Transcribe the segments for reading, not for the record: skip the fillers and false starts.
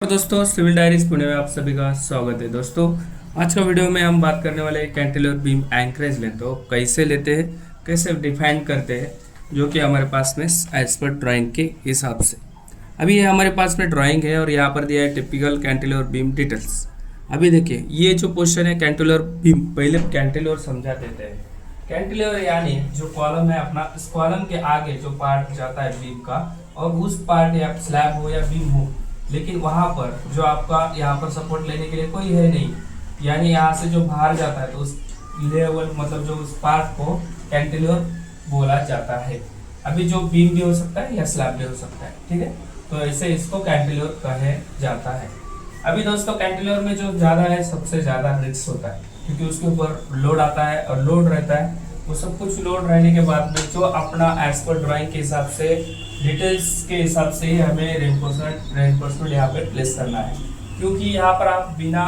तो दोस्तों civil diaries Pune में आप सभी का स्वागत है। दोस्तों आज का वीडियो में हम बात करने वाले हैं कैंटिलीवर बीम एंकरेज लेते हो कैसे लेते हैं, कैसे डिफाइन करते हैं, जो कि हमारे पास में एज पर ड्राइंग के हिसाब से। अभी ये हमारे पास में ड्राइंग है और यहाँ पर दिया है टिपिकल कैंटिलीवर बीम डिटेल्स। अभी देखिए ये जो पोर्शन है कैंटिलीवर बीम, पहले कैंटिलीवर समझा देते हैं। कैंटिलीवर यानी जो कॉलम है अपना, इस कॉलम के आगे जो पार्ट जाता है बीम का, और उस पार्ट या स्लैब हो या बीम हो, लेकिन वहां पर जो आपका यहाँ पर सपोर्ट लेने के लिए कोई है नहीं, यानी यहाँ से जो बाहर जाता है तो उस लेवल मतलब जो उस पार्ट को कैंटिलीवर बोला जाता है। अभी जो बीम भी हो सकता है या स्लैब भी हो सकता है, ठीक है। तो ऐसे इसको कैंटिलीवर कहे जाता है। अभी दोस्तों कैंटिलीवर में जो ज्यादा है, सबसे ज्यादा रिस्क होता है, क्योंकि उसके ऊपर लोड आता है और लोड रहता है। वो सब कुछ लोड रहने के बाद में जो अपना एज पर ड्राइंग के हिसाब से, डिटेल्स के हिसाब से ही हमें रेनफोर्समेंट यहाँ पे प्लेस करना है। क्योंकि यहाँ पर आप बिना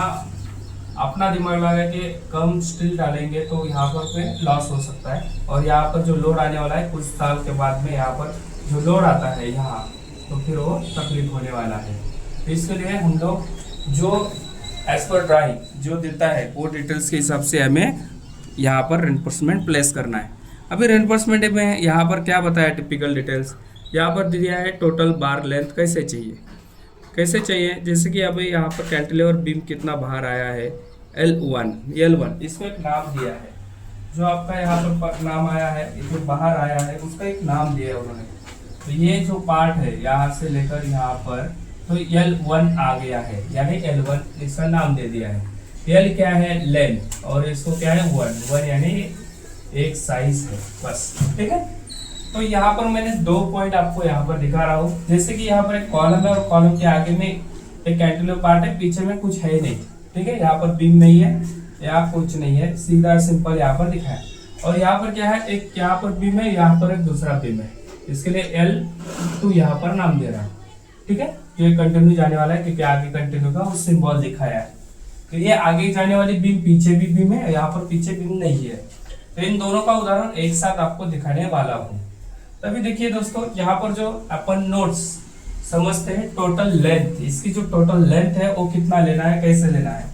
अपना दिमाग लगा के कम स्टील डालेंगे तो यहाँ पर पे लॉस हो सकता है, और यहाँ पर जो लोड आने वाला है कुछ साल के बाद में, यहाँ पर जो लोड आता है यहाँ, तो फिर वो तकलीफ होने वाला है। तो इसके लिए हम लोग जो एज पर ड्राइंग जो देता है वो डिटेल्स के हिसाब से हमें यहाँ पर रेनफोर्समेंट प्लेस करना है। अभी रेनफोर्समेंट में यहाँ पर क्या बताया, टिपिकल डिटेल्स यहाँ पर दिया है। टोटल बार लेंथ कैसे चाहिए, जैसे कि अभी यहाँ पर कैंटिलीवर बीम कितना बाहर आया है, L1 इसको एक नाम दिया है। जो आपका यहाँ पर नाम आया है, जो बाहर आया है उसका एक नाम दिया है उन्होंने। तो ये जो पार्ट है यहाँ से लेकर यहाँ पर, तो L1 आ गया है, यानी L1 इसका नाम दे दिया है। L क्या है, लेंथ, और इसको क्या है, 1 यानी एक साइज है, बस, ठीक है। तो यहाँ पर मैंने 2 पॉइंट आपको यहाँ पर दिखा रहा हूँ। जैसे कि यहाँ पर एक कॉलम है और कॉलम के आगे में एक कैंटिलीवर पार्ट है, पीछे में कुछ है नहीं, ठीक है। यहाँ पर बीम नहीं है या कुछ नहीं है, सीधा सिंपल यहाँ पर दिखा है। और यहाँ पर क्या है, एक यहाँ पर बीम है, यहाँ पर एक दूसरा बीम है, इसके लिए L2 यहाँ पर नाम दे रहा है, ठीक है। जो ये कंटिन्यू जाने वाला है, क्योंकि आगे कंटिन्यू का वो सिंबल दिखाया है। तो ये आगे जाने वाली बीम, पीछे भी बीम है, यहाँ पर पीछे बीम नहीं है। तो इन दोनों का उदाहरण एक साथ आपको दिखाने वाला हूँ। तभी देखिए दोस्तों, यहाँ पर जो अपन नोट्स समझते हैं, टोटल लेंथ, इसकी जो टोटल लेंथ है वो कितना लेना है, कैसे लेना है,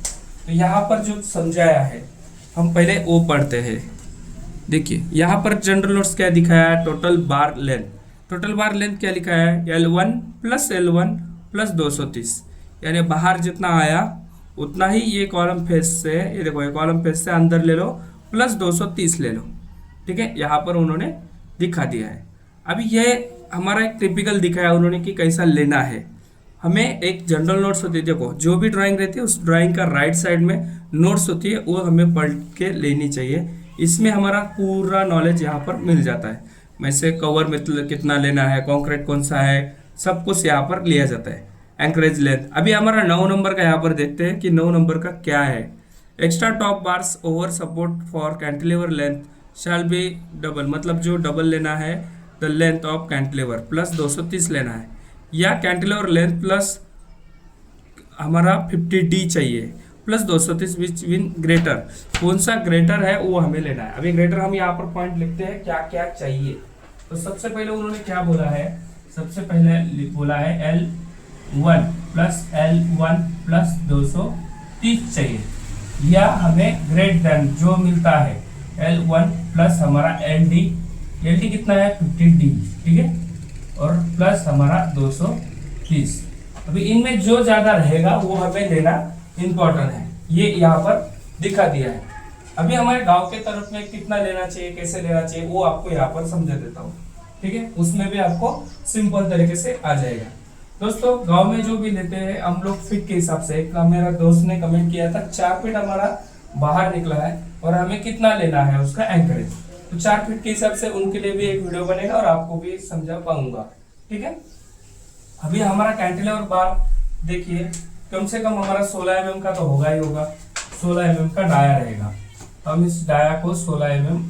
तो यहाँ पर जो समझाया है हम पहले वो पढ़ते हैं। देखिए यहाँ पर जनरल नोट्स क्या दिखाया है, टोटल बार लेंथ क्या लिखा है, L1 प्लस 230, यानी बाहर जितना आया उतना ही ये कॉलम फेस से, ये देखो ये कॉलम फेस से अंदर ले लो, प्लस 230 ले लो, ठीक है। यहाँ पर उन्होंने दिखा दिया है। अभी ये हमारा एक टिपिकल दिखाया उन्होंने कि कैसा लेना है। हमें एक जनरल नोट्स होती है, देखो जो भी ड्राइंग रहती है उस ड्राइंग का राइट साइड में नोट्स होती है, वो हमें पढ़ के लेनी चाहिए। इसमें हमारा पूरा नॉलेज यहाँ पर मिल जाता है। वैसे कवर में कितना लेना है, कॉन्क्रीट कौन सा है, सब कुछ यहाँ पर लिया जाता है। एंकरेज लेंथ, अभी हमारा 9 नंबर का यहाँ पर देखते हैं कि 9 नंबर का क्या है। Extra top bars over support for cantilever length shall be double, मतलब जो डबल लेना है the length of cantilever plus 230 लेना है, या कैंटिलीवर लेंथ प्लस हमारा 50D चाहिए प्लस 230 विच विन ग्रेटर, कौन सा ग्रेटर है वो हमें लेना है। अभी ग्रेटर हम यहाँ पर पॉइंट लिखते हैं क्या क्या चाहिए। तो सबसे पहले उन्होंने क्या बोला है, सबसे पहले बोला है L1 प्लस 230 चाहिए, या हमें ग्रेट देन जो मिलता है L1 प्लस हमारा LD कितना है 50D, ठीक है, और प्लस हमारा 230। अभी इनमें जो ज्यादा रहेगा वो हमें लेना इंपॉर्टेंट है, ये यहाँ पर दिखा दिया है। अभी हमारे गांव के तरफ में कितना लेना चाहिए, कैसे लेना चाहिए, वो आपको यहाँ पर समझा देता हूँ, ठीक है। उसमें भी आपको सिंपल तरीके से आ जाएगा। दोस्तों गांव में जो भी लेते हैं हम लोग फीट के हिसाब से, एक मेरा दोस्त ने कमेंट किया था 4 फीट हमारा बाहर निकला है और हमें कितना लेना है उसका एंकरेज, तो 4 फीट के हिसाब से उनके लिए भी एक वीडियो बनेगा और आपको भी समझा पाऊंगा, ठीक है। अभी हमारा कैंटिलीवर बार देखिए, कम से कम हमारा 16 mm का तो होगा ही होगा, 16 mm का डाया रहेगा। तो हम इस डाया को 16 mm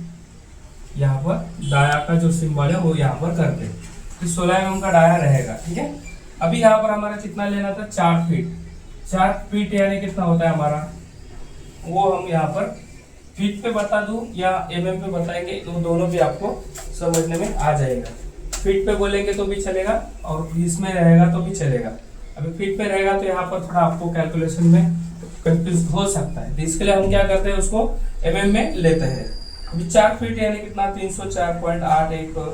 यहाँ पर डाया का जो सिंबल है वो यहाँ पर करते हैं, तो 16 mm का डाया रहेगा, ठीक है। अभी यहाँ पर हमारा कितना लेना था, 4 फीट यानी कितना होता है हमारा, वो हम यहाँ पर फीट पे बता दूं या mm पे बताएंगे तो दोनों भी आपको समझने में आ जाएगा। फीट पे बोलेंगे तो भी चलेगा और इसमें रहेगा तो भी चलेगा। अभी फीट में रहेगा तो यहाँ पर थोड़ा आपको कैलकुलेशन में कंफ्यूज हो सकता है, तो इसके लिए हम क्या करते हैं, उसको mm में लेते हैं। अभी 4 फीट यानी कितना, 304.81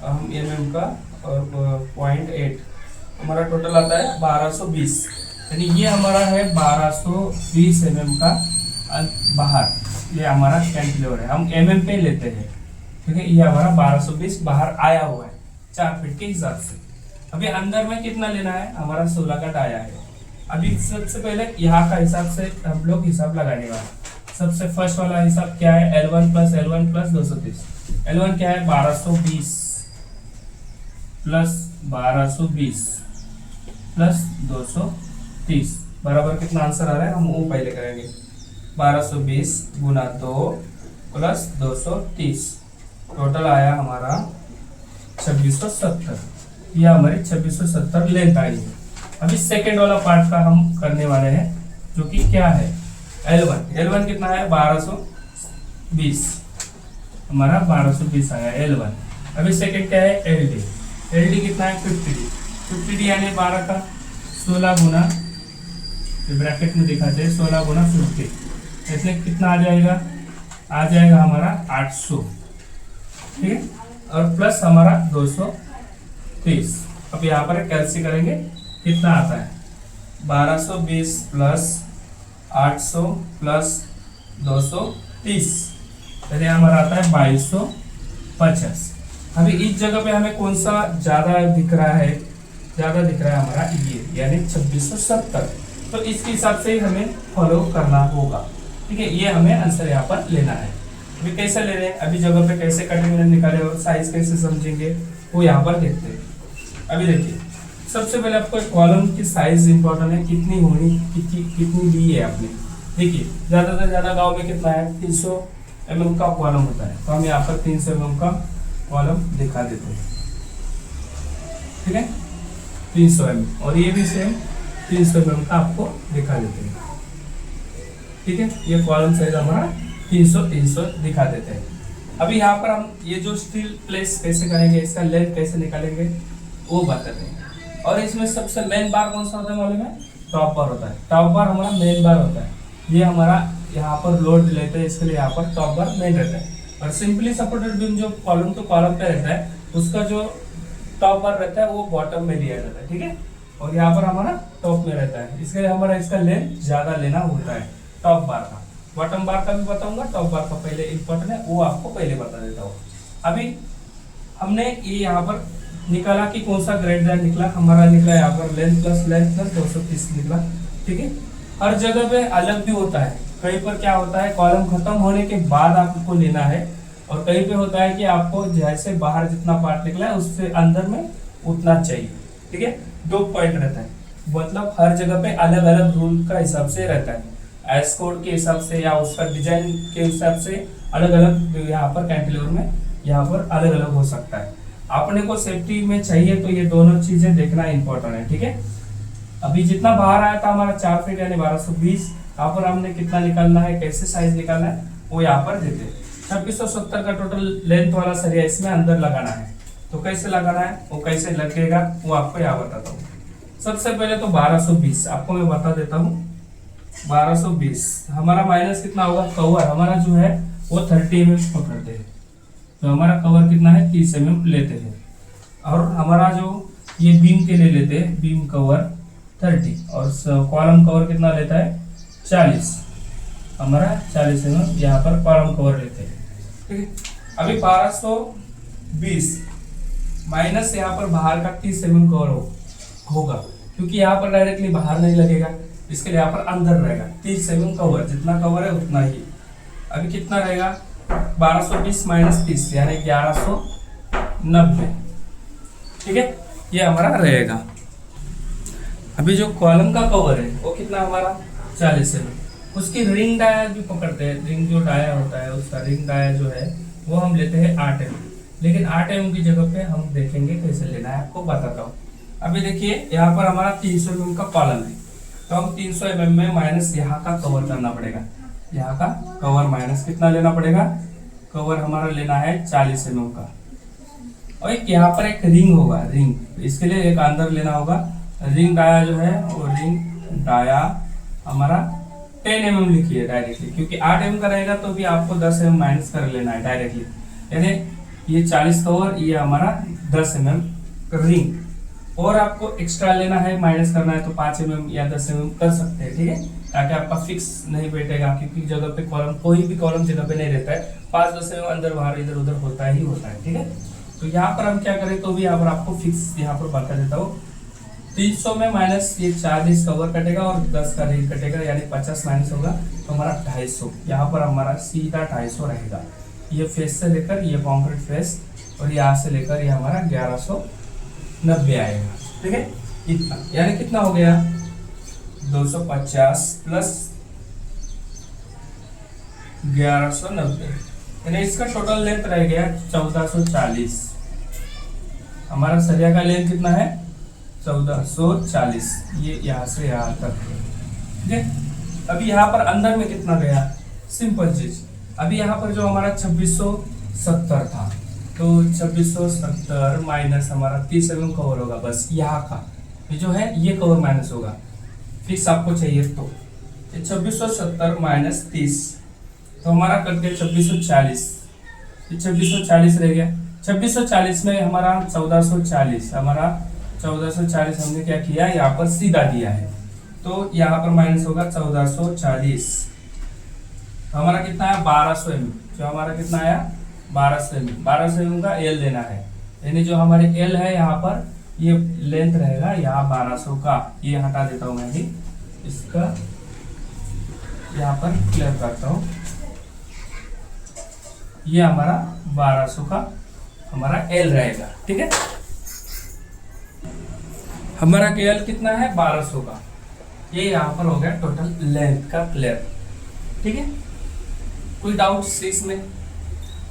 हम mm का, और 0.8 हमारा टोटल आता है 1220, यानी ये हमारा है 1220 mm का बाहर। ये हमारा कैंटिलीवर है, हम mm पे लेते हैं, ठीक है। ये हमारा 1220 बाहर आया हुआ है 4 फीट के हिसाब से। अभी अंदर में कितना लेना है, हमारा 16 का डाया है। अभी सबसे पहले यहाँ का हिसाब से हम लोग हिसाब लगाने वाले। सबसे फर्स्ट वाला हिसाब क्या है, L1 प्लस 230। L1 क्या है, 1220 प्लस 1220 प्लस 230 बराबर कितना आंसर आ रहा है, हम वो पहले करेंगे। 1220 गुना 2 प्लस 230, टोटल आया हमारा 2670। यह हमारी 2670 लेंथ आई है। अभी सेकेंड वाला पार्ट का हम करने वाले हैं, जो कि क्या है, L1 कितना है, 1220, हमारा 1220 आया L1। अभी सेकेंड क्या है, LD कितना है, 50D यानी 12 का 16 गुना, ब्रैकेट में दिखाते हैं, 16 गुना 50, इसमें कितना आ जाएगा हमारा 800, ठीक है, और प्लस हमारा 230। अब यहाँ पर कैलसी करेंगे, कितना आता है, 1220 प्लस 800 प्लस 230, यानी हमारा आता है 2250। अभी इस जगह पे हमें कौन सा ज्यादा दिख रहा है, हमारा ये, यानी 2670। तो इसके हिसाब से हमें फॉलो करना होगा, ठीक है। ये हमें आंसर यहाँ पर लेना है। अभी कैसे ले रहे हैं, अभी जगह पे कैसे कटिंग निकाले और साइज कैसे समझेंगे, वो यहाँ पर देखते हैं। अभी देखिए, सबसे पहले आपको कॉलम की साइज इंपॉर्टेंट है, कितनी होनी, कितनी ली है आपने। देखिए ज्यादा से ज्यादा गांव में कितना है, 300 mm का कॉलम होता है, तो हम यहाँ पर 300 mm का कॉलम दिखा देते हैं, ठीक है, 300 mm, और ये भी सेम 300 mm का आपको दिखा देते हैं, ठीक है। ये कॉलम साइज हमारा 300 दिखा देते हैं। अभी यहाँ पर हम ये जो स्टील प्लेस कैसे करेंगे, इसका लेंथ कैसे निकालेंगे, वो बताते हैं। और इसमें सबसे मेन बार कौन सा होता है मालूम है, टॉप बार होता है। टॉप बार हमारा मेन बार होता है, ये हमारा यहाँ पर लोड लेते हैं, इसके लिए यहाँ पर टॉप बार मेन रहता है। और सिंपली सपोर्टेड बीम जो कॉलम टू कॉलम पे रहता है, उसका जो टॉप बार रहता है वो बॉटम में लिया जाता है, ठीक है, और यहाँ पर हमारा टॉप में रहता है। इसके लिए हमारा इसका लेंथ ज्यादा लेना होता है टॉप बार का। बॉटम बार का भी बताऊंगा, टॉप बार का पहले इंपॉर्टेंट है, वो आपको पहले बता देता हूँ। अभी हमने ये यहाँ पर निकाला कि कौन सा ग्रेड लाइन निकला, हमारा निकला यहाँ पर लेंथ प्लस 230 निकला, ठीक है। हर जगह पे अलग भी होता है, कहीं पर क्या होता है, कॉलम खत्म होने के बाद आपको लेना है, और कहीं पे होता है कि आपको जैसे बाहर जितना पार्ट निकला है उससे अंदर में उतना चाहिए, ठीक है। 2 पॉइंट रहता है, मतलब हर जगह पे अलग अलग रूल का हिसाब से रहता है, एस कोड के हिसाब से या उसका डिजाइन के हिसाब से अलग अलग यहाँ पर कैंटिलीवर में यहाँ पर अलग अलग हो सकता है। अपने को सेफ्टी में चाहिए तो ये दोनों चीजें देखना इंपॉर्टेंट है, ठीक है। अभी जितना बाहर आया था हमारा 4 फीट यानी 1220, यहाँ पर हमने कितना निकालना है, कैसे साइज निकालना है, वो यहाँ पर देते हैं। 2670 का टोटल लेंथ वाला सरिया इसमें अंदर लगाना है, तो कैसे लगाना है, वो कैसे लगेगा, वो आपको यहाँ बताता हूँ। सबसे पहले तो 1220 आपको मैं बता देता हूँ। 1220 हमारा माइनस कितना होगा, कवर हमारा जो है वो 30 mm पकड़ते हैं, तो हमारा कवर कितना है, 30 mm लेते हैं। और हमारा जो ये बीम के लिए लेते हैं, बीम कवर 30, और कॉलम कवर कितना लेता है, 40, हमारा 40 mm यहाँ पर कॉलम कवर लेते हैं, ठीक है। अभी 1220 माइनस यहाँ पर बाहर का 30 mm कवर होगा, क्योंकि यहाँ पर डायरेक्टली बाहर नहीं लगेगा, इसके लिए यहाँ पर अंदर रहेगा 30 mm कवर, जितना कवर है उतना ही। अभी कितना रहेगा, 1220 माइनस 30 यानी 1190, ठीक है, ये हमारा रहेगा। अभी जो कॉलम का कवर है वो कितना हमारा 40 mm, उसकी रिंग डाया भी पकड़ते हैं, रिंग जो डाया होता है उसका रिंग डाया जो है वो हम लेते हैं 8 mm, लेकिन 8 mm की जगह पे हम देखेंगे कैसे लेना है, आपको बताता हूँ। अभी देखिए यहाँ पर हमारा 300 mm का कॉलम है, तो हम 300 mm में माइनस यहाँ का कवर करना पड़ेगा, यहाँ का कवर माइनस कितना लेना पड़ेगा, कवर हमारा लेना है 40 mm का। और एक यहाँ पर एक रिंग होगा, रिंग, इसके लिए एक अंदर लेना होगा रिंग डाया जो है वो रिंग डाया हमारा 10 mm लिखिए डायरेक्टली, क्योंकि 8 mm का रहेगा तो भी आपको 10 mm माइनस कर लेना है डायरेक्टली। यानी ये 40 कवर, ये हमारा 10 mm रिंग, और आपको एक्स्ट्रा लेना है माइनस करना है तो 5 mm या 10 mm कर सकते हैं, ठीक है, ताकि आपका फिक्स नहीं बैठेगा, क्योंकि जगह पे कॉलम, कोई भी कॉलम जगह पे नहीं रहता है, 5-10 mm अंदर बाहर इधर उधर होता ही होता है, ठीक है। तो यहाँ पर हम क्या करें, तो भी यहाँ पर आपको फिक्स यहाँ पर बता देता हूँ, 300 में माइनस ये 40 कवर कटेगा और 10 का रिंग कटेगा, यानी 50 माइनस होगा तो हमारा 250, यहाँ पर हमारा सीधा 250 रहेगा। ये फेस से लेकर ये कॉन्क्रीट फेस और यहाँ से लेकर ये हमारा 1190 आएगा, ठीक है। इतना यानी कितना हो गया, 250 प्लस 1190, यानी इसका टोटल लेंथ रह गया 1440। हमारा सरिया का लेंथ कितना है, 1440, ये यहाँ से यहाँ तक, ठीक है। अभी यहाँ पर अंदर में कितना गया, सिंपल चीज, अभी यहाँ पर जो हमारा 2670 था, तो 2670 माइनस हमारा 30 mm कवर होगा, बस यहाँ का ये जो है ये कवर माइनस होगा, फिक्स आपको चाहिए तो 2670 माइनस 30, तो हमारा कट गया 2640, 2640 रह गया। 2640 में हमारा 1440, हमारा 1440 हमने क्या किया, यहाँ पर सीधा दिया है, तो यहाँ पर माइनस होगा 1440, हमारा कितना है 1200 mm, जो हमारा कितना आया 1200 mm, 1200 mm का एल देना है, यानी जो हमारे एल है यहाँ पर ये लेंथ रहेगा यहाँ 1200 का, ये हटा देता हूँ मैं भी, इसका यहाँ पर क्लियर करता हूँ, ये हमारा 1200 का हमारा एल रहेगा, ठीक है। हमारा एल कितना है 1200 का, ये यहाँ पर हो गया टोटल लेंथ का क्लियर, ठीक है। कोई डाउट इसमें?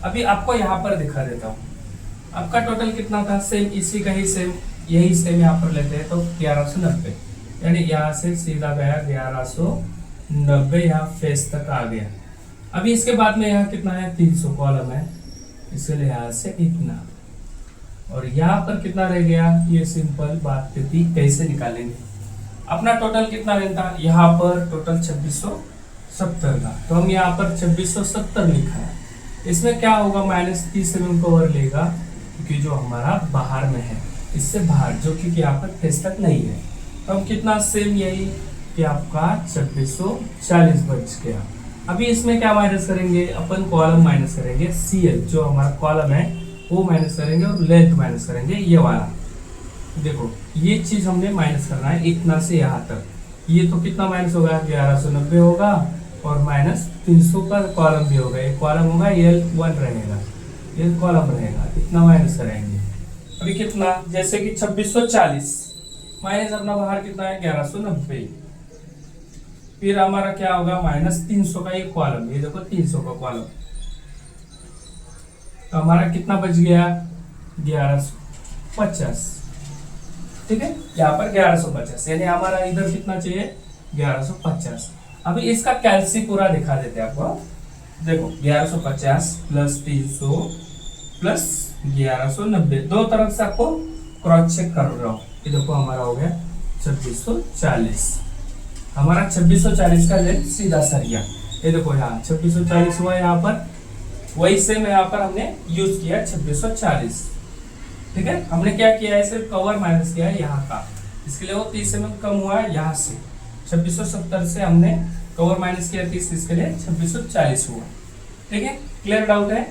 अभी आपको यहाँ पर दिखा देता हूँ, आपका टोटल कितना था, सेम इसी का ही सेम, यही सेम यहाँ पर लेते हैं तो 1190, यानी यहाँ से सीधा गया 1190, यहाँ फेस तक आ गया। अभी इसके बाद में यहाँ कितना है 300 कॉलम है, इसलिए यहाँ से इतना, और यहाँ पर कितना रह गया, ये सिंपल बात थी, कैसे निकालेंगे। अपना टोटल कितना रहता, यहाँ पर टोटल 2670 का, तो हम यहाँ पर 2670 लिखा है, इसमें क्या होगा माइनस 30 mm कवर लेगा, क्योंकि जो हमारा बाहर में है, इससे बाहर जो कि यहाँ पर फेस तक नहीं है, तो हम कितना सेम यही कि आपका 2640 बच गया। अभी इसमें क्या माइनस करेंगे, अपन कॉलम माइनस करेंगे, CL जो हमारा कॉलम है वो माइनस करेंगे और लेंथ माइनस करेंगे, ये वाला देखो, ये चीज हमने माइनस करना है इतना से यहाँ तक, ये तो कितना माइनस होगा 1190 होगा, और माइनस 300 का कॉलम भी होगा, एक कॉलम होगा L1 रहेगा, ये कॉलम रहेगा, इतना माइनस करेंगे। अभी कितना, जैसे कि 2640 माइनस अपना बाहर कितना है 1190, फिर हमारा क्या होगा माइनस 300 का एक कॉलम, ये देखो 300 का कॉलम, तो हमारा कितना बच गया 1150, ठीक है, यहाँ पर 1150, यानी हमारा इधर कितना चाहिए 1150। अभी इसका कैलसी पूरा दिखा देते हैं आपको, देखो 1150 प्लस 300 प्लस 1190, दो तरफ से आपको क्रॉस चेक कर रहा हूँ, ये देखो हमारा हो गया 2640, हमारा 2640 का लेंथ सीधा सरिया, ये देखो यहाँ 2640 हुआ, यहाँ पर वही सेम यहाँ पर हमने यूज किया 2640, ठीक है। हमने क्या किया है, सिर्फ कवर माइनस किया है यहाँ का, इसके लिए वो 30 mm कम हुआ है, यहाँ से 2670 से हमने कवर माइनस किया 30, इसके लिए 2640 हुआ, ठीक है। क्लियर डाउट है?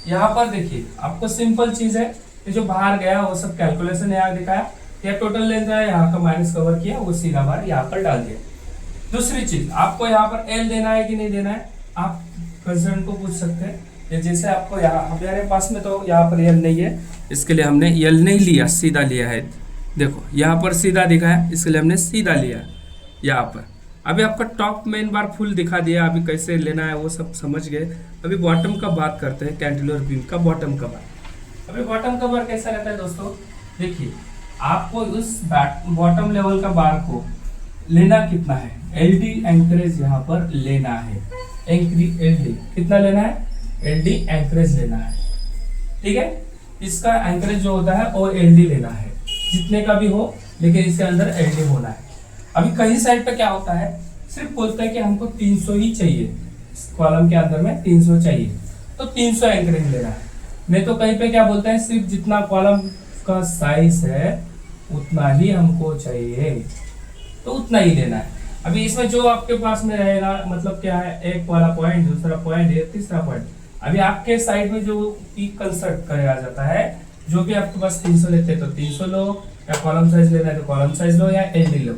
यहाँ पर देखिए आपको सिंपल चीज है, ये जो बाहर गया वो सब कैलकुलेशन यहाँ दिखाया, या टोटल लेंथ है यहाँ का माइनस कवर किया, वो सीधा बार यहाँ पर डाल दिया। दूसरी चीज, आपको यहाँ पर एल देना है कि नहीं देना है, आप कंसर्न को पूछ सकते हैं, या जैसे आपको यहाँ हमारे पास में तो यहाँ पर एल नहीं है, इसके लिए हमने एल नहीं लिया, सीधा लिया है, देखो यहाँ पर सीधा दिखा है, इसके लिए हमने सीधा लिया यहाँ पर। अभी आपका टॉप मेन बार फुल दिखा दिया, अभी कैसे लेना है वो सब समझ गए। अभी बॉटम का बात करते हैं, कैंटिलीवर बीम का बॉटम का बार। अभी बॉटम का बार कैसा रहता है दोस्तों, देखिए आपको उस बॉटम लेवल का बार को लेना कितना है, एलडी एंकरेज यहाँ पर लेना है, एलडी कितना लेना है, एलडी एंकरेज लेना है, ठीक है। इसका एंकरेज जो होता है और एलडी लेना है, जितने का भी हो लेकिन इसके अंदर एलडी होना है। अभी कहीं साइड पे क्या होता है, सिर्फ बोलता है कि हमको 300 ही चाहिए, कॉलम के अंदर में 300 चाहिए, तो 300 एंकरेज लेना है। नहीं तो कहीं पे क्या बोलता है, सिर्फ जितना कॉलम का साइज है उतना ही हमको चाहिए, तो उतना ही लेना है। अभी इसमें जो आपके पास में रहेगा, मतलब क्या है, एक वाला पॉइंट, दूसरा पॉइंट, ये तीसरा पॉइंट। अभी आपके साइड में जो पीक कंस्ट्रक्ट किया जाता है, जो भी आपके पास 300 लेते हैं तो 300 लो, या कॉलम साइज लेना है तो कॉलम साइज लो, या एलडी लो।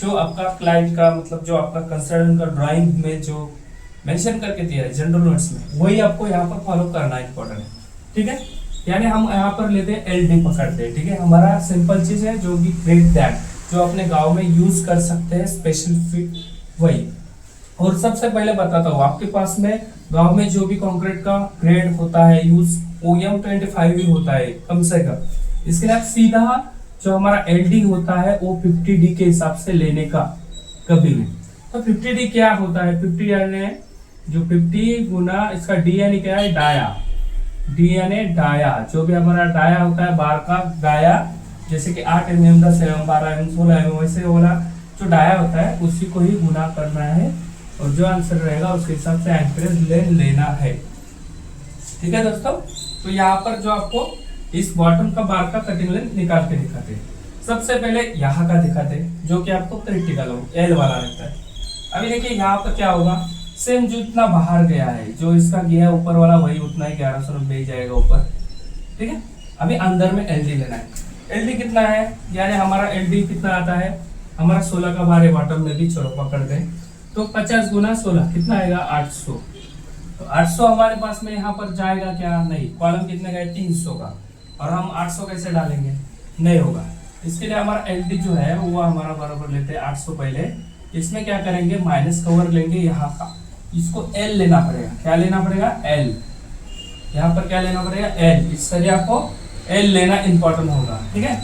जो आपका क्लाइंट का, मतलब जो आपका कंसर्न का ड्राइंग में जो मेंशन करके दिया है जनरल नोट्स में, वही आपको यहाँ पर फॉलो करना इंपॉर्टेंट है। ठीक है, यानी हम यहाँ पर लेते हैं एलडी पकड़ते हैं। ठीक है, हमारा सिंपल चीज है जो कि ग्रेड दैट, जो अपने गांव में यूज कर सकते हैं, स्पेशल फिट वही। और सबसे पहले बताता हूँ, आपके पास में गांव में जो भी कंक्रीट का ग्रेड होता है यूज, OM 25 ही होता है कम से कम। इसके लिए आप सीधा जो हमारा एलडी होता है वो 50D के हिसाब से लेने का कभी भी। तो 50D क्या होता है, 50 यानी जो 50 गुना इसका डी यानी क्या है, डाया, डी यानी डाया, जो भी हमारा डाया होता है बार का डाया, जैसे कि 8 mm, 10 mm, 12 mm, 16 mm, वैसे वाला जो डाया होता है उसी को ही गुना करना है, और जो आंसर रहेगा उसके हिसाब से एंकरेज लेना है। ठीक है दोस्तों, तो यहाँ पर जो आपको इस बॉटम का बार का कटिंग लेंथ निकाल के दिखाते हैं। सबसे पहले यहाँ का दिखाते हैं, जो कि आपको क्रिटिकल हो, एल वाला रहता है। अभी देखिए यहाँ पर क्या होगा, सेम जो इतना बाहर गया है, जो इसका गया ऊपर वाला वही उतना ही 1190 जाएगा ऊपर। ठीक है, अभी अंदर में एलडी लेना है। एलडी कितना है, यानी हमारा एलडी कितना आता है, हमारा 16 का बार है, बॉटम में भी चलो पकड़ दे, तो 50 गुना 16 कितना आएगा, 800। तो 800 हमारे पास में यहाँ पर जाएगा क्या, नहीं, कॉलम कितने का है, 300 का, और हम 800 कैसे डालेंगे, नहीं होगा। इसके लिए हमारा एलडी जो है वो हमारा बराबर लेते हैं 800 पहले। इसमें क्या करेंगे, माइनस कवर लेंगे यहाँ का, इसको एल लेना पड़ेगा। क्या लेना पड़ेगा, एल। यहाँ पर क्या लेना पड़ेगा, एल। इस सरिया को एल लेना इंपॉर्टेंट होगा। ठीक है,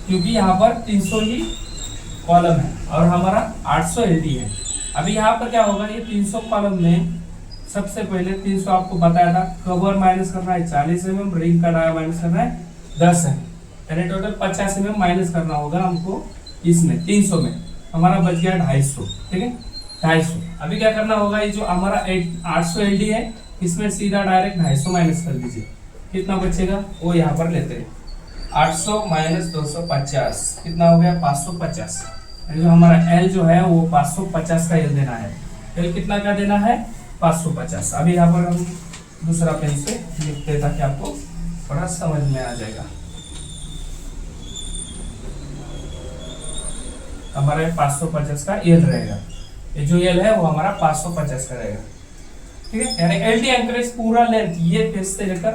क्योंकि यहाँ पर 300 ही कॉलम है और हमारा 800 एलडी है। अभी यहाँ पर क्या होगा, ये 300 कॉलम में सबसे पहले 300 आपको बताया था, कवर माइनस करना है 40 mm, रिंग का डाया माइनस करना है 10 है, यानी टोटल 50 mm माइनस करना होगा हमको। इसमें 300 में हमारा बच गया 250। ठीक है, 250। अभी क्या करना होगा, ये जो हमारा 800 एलडी है, इसमें सीधा डायरेक्ट 250 माइनस कर दीजिए, कितना बचेगा वो यहाँ पर लेते हैं। 800 माइनस 250 कितना हो गया, 550। जो हमारा एल जो है वो 550 का एल देना है। एल कितना का देना है, 550। अभी यहाँ पर हम दूसरा पेन से लिखते हैं ताकि आपको थोड़ा समझ में आ जाएगा। हमारा 550 का एल रहेगा, ये जो एल है वो हमारा 550 का रहेगा। ठीक है, यानी एलडी एंकरेज पूरा लेंथ, ये फेस से लेकर,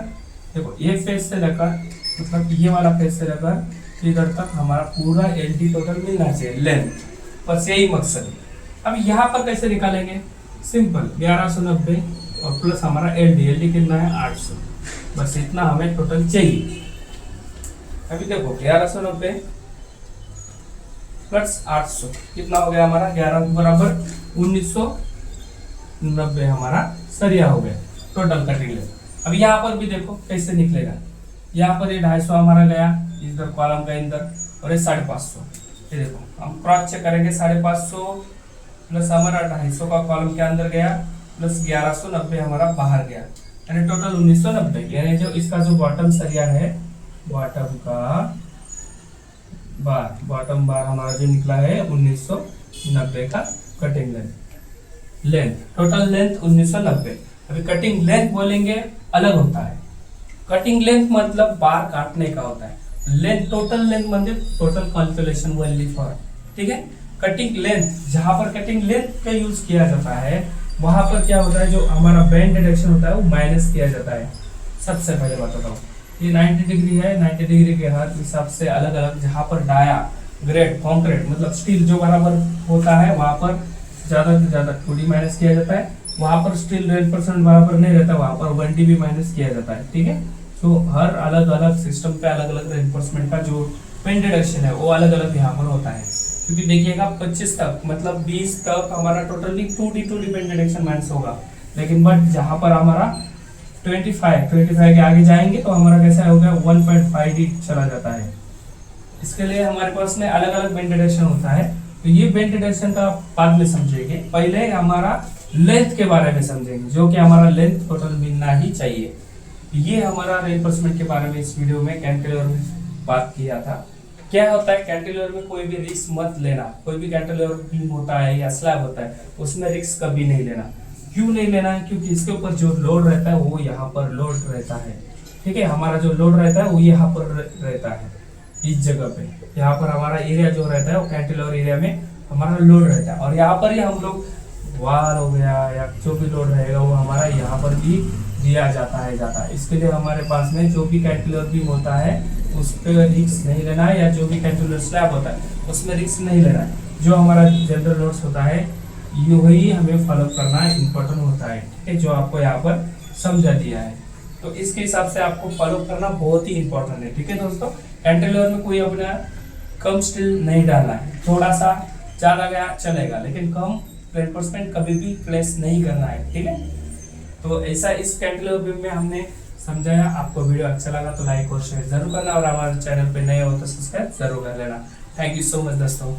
देखो ये फेस से लेकर, मतलब ये वाला फेस से लेकर इधर तक हमारा पूरा एलडी टोटल मिलना चाहिए लेंथ, बस यही मकसद है। अब यहाँ पर कैसे निकालेंगे, सिंपल 1190 और प्लस हमारा एलडी, एलडी कितना है 800, बस इतना हमें टोटल चाहिए। अभी देखो 1190 प्लस 800 कितना हो गया हमारा, 11 बराबर 1990 हमारा सरिया हो गया टोटल कटिंग लेंथ। अब यहाँ पर भी देखो कैसे निकलेगा, यहाँ पर ये 250 हमारा गया इधर कॉलम का अंदर, और ये 550। ये देखो हम क्रॉस चेक करेंगे, 550 प्लस हमारा 250 का कॉलम के अंदर गया, प्लस 1190 हमारा बाहर गया, यानी टोटल 1990। यानी जो इसका जो बॉटम सरिया है, बॉटम का बार, बॉटम बार हमारा जो निकला है 1990 का कटिंग लेंथ, टोटल लेंथ 1990। अभी कटिंग लेंथ बोलेंगे अलग होता है, कटिंग लेंथ मतलब बार काटने का होता है, लेंथ टोटल लेंथ मतलब टोटल कैलकुलेशन वैल्यू फॉर। ठीक है, कटिंग लेंथ, जहां पर कटिंग लेंथ का यूज किया जाता है वहां पर क्या होता है, जो हमारा बेंड डिरेक्शन होता है वो माइनस किया जाता है। सबसे पहले बताता हूँ, ये 90 डिग्री है, 90 डिग्री के हर हिसाब से अलग अलग, जहाँ पर डाया ग्रेड कॉन्क्रीट मतलब स्टील जो बराबर होता है वहां पर ज्यादा से ज्यादा 2D माइनस किया जाता है, वहां पर स्टील 100% बराबर नहीं रहता, वहां पर 1D भी माइनस किया जाता है। ठीक है, तो हर अलग अलग सिस्टम पे अलग अलग रेनफोर्समेंट का जो पेन डिडक्शन है वो अलग अलग यहाँ पर होता है। क्योंकि देखिएगा 25 तक मतलब 20 तक हमारा totally 2D pen deduction minus होगा, लेकिन बट जहाँ पर हमारा 25 के आगे जाएंगे तो हमारा कैसा होगा 1.5D चला जाता है। इसके लिए हमारे पास में अलग अलग बेंड डायरेक्शन होता है। तो ये बेंड डायरेक्शन का बाद में समझेंगे, पहले हमारा लेंथ के बारे में समझेंगे, जो कि हमारा लेंथ टोटल मिलना ही चाहिए। ये हमारा रेनफोर्समेंट के बारे में इस वीडियो में कैंटिलीवर में बात किया था। क्या होता है कैंटिलीवर में कोई भी रिस्क मत लेना। कोई भी कैंटिलीवर बीम होता है या स्लैब होता है उसमें रिस्क कभी नहीं लेना। क्यों नहीं लेना है? क्योंकि इसके ऊपर जो लोड रहता है वो यहाँ पर लोड रहता है। ठीक है, हमारा जो लोड रहता है वो यहाँ पर रहता है, इस जगह पे। यहाँ पर हमारा एरिया जो रहता है वो कैंटिलीवर एरिया में हमारा लोड रहता है, और यहाँ पर ही हम लोग वार हो गया या जो भी लोड रहेगा वो हमारा यहाँ पर भी दिया जाता है। इसके लिए हमारे पास में जो भी कैंटिलीवर बीम होता है उस पर रिस्क नहीं लेना है, या जो भी कैंटिलीवर स्लैब होता है उसमें रिस्क नहीं लेना है। जो हमारा जनरल लोड्स होता है यही हमें फॉलो करना इम्पोर्टेंट होता है। ठीक है, जो आपको यहाँ पर समझा दिया है, तो इसके हिसाब से आपको फॉलो करना बहुत ही इंपॉर्टेंट है। ठीक है दोस्तों, कैंटिलीवर में कोई अपना कम स्टील नहीं डालना है। थोड़ा सा ज्यादा गया चलेगा, लेकिन कम रेनफोर्समेंट कभी भी प्लेस नहीं करना है। ठीक है, तो ऐसा इस कैंटिलीवर बीम में हमने समझाया। आपको वीडियो अच्छा लगा तो लाइक और शेयर जरूर करना, और हमारे चैनल पे नए हो तो सब्सक्राइब जरूर कर लेना। थैंक यू सो मच दोस्तों।